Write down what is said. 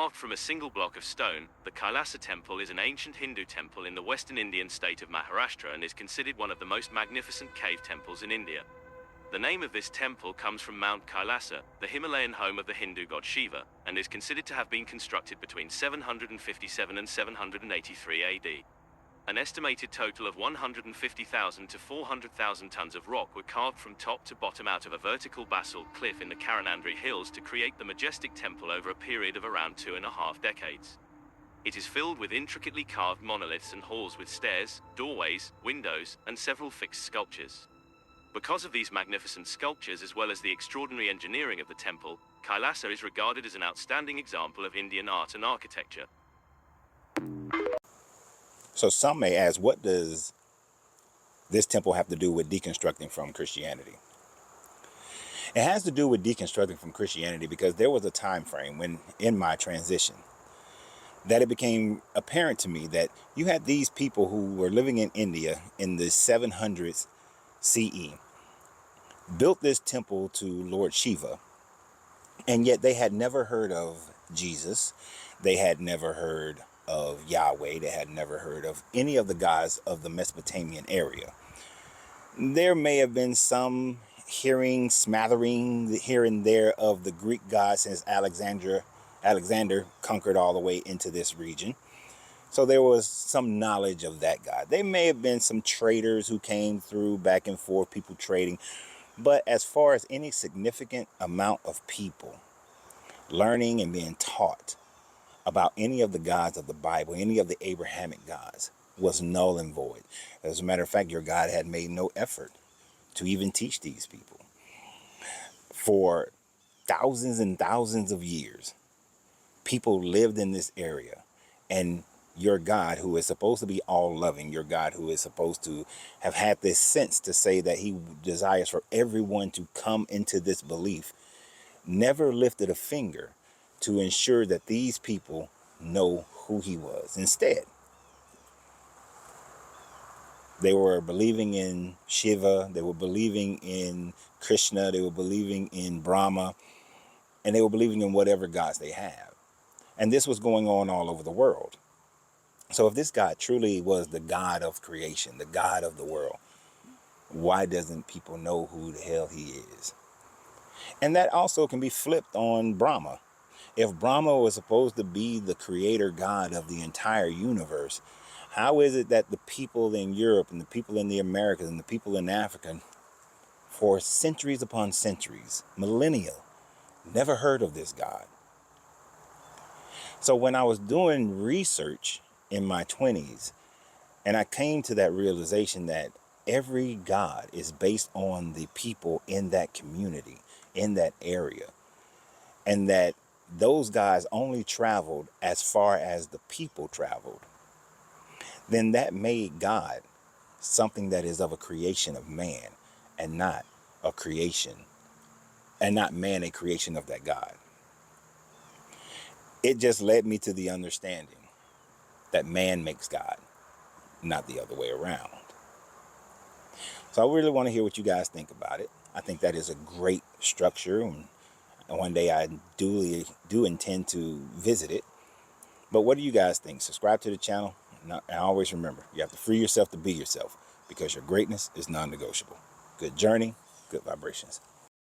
Carved from a single block of stone, the Kailasa Temple is an ancient Hindu temple in the western Indian state of Maharashtra and is considered one of the most magnificent cave temples in India. The name of this temple comes from Mount Kailasa, the Himalayan home of the Hindu god Shiva, and is considered to have been constructed between 757 and 783 AD. An estimated total of 150,000 to 400,000 tons of rock were carved from top to bottom out of a vertical basalt cliff in the Karanandri Hills to create the majestic temple over a period of around 2.5 decades. It is filled with intricately carved monoliths and halls with stairs, doorways, windows, and several fixed sculptures. Because of these magnificent sculptures as well as the extraordinary engineering of the temple, Kailasa is regarded as an outstanding example of Indian art and architecture. So some may ask, what does this temple have to do with deconstructing from Christianity? It has to do with deconstructing from Christianity because there was a time frame when, in my transition, that it became apparent to me that you had these people who were living in India in the 700s CE, built this temple to Lord Shiva, and yet they had never heard of Jesus. They had never heard of Yahweh. They had never heard of any of the gods of the Mesopotamian area. There may have been some smattering here and there of the Greek gods since Alexander conquered all the way into this region. So there was some knowledge of that god. There may have been some traders who came through back and forth, people trading. But as far as any significant amount of people learning and being taught about any of the gods of the Bible, any of the Abrahamic gods, was null and void. As a matter of fact, your God had made no effort to even teach these people. For thousands and thousands of years, people lived in this area, and your God, who is supposed to be all loving, your God who is supposed to have had this sense to say that he desires for everyone to come into this belief, never lifted a finger to ensure that these people know who he was. Instead, they were believing in Shiva, they were believing in Krishna, they were believing in Brahma, and they were believing in whatever gods they have. And this was going on all over the world. So if this God truly was the God of creation, the God of the world, why doesn't people know who the hell he is? And that also can be flipped on Brahma. If Brahma was supposed to be the creator God of the entire universe, how is it that the people in Europe and the people in the Americas and the people in Africa, for centuries upon centuries, millennia, never heard of this God? So when I was doing research in my 20s, and I came to that realization that every God is based on the people in that community, in that area, and that those gods only traveled as far as the people traveled, then that made God something that is of a creation of man, and not a creation, and not man a creation of that God. It just led me to the understanding that man makes God, not the other way around. So I really want to hear what you guys think about it. I think that is a great structure, and one day I do intend to visit it. But what do you guys think? Subscribe to the channel, and always remember, you have to free yourself to be yourself, because your greatness is non-negotiable. Good journey, good vibrations.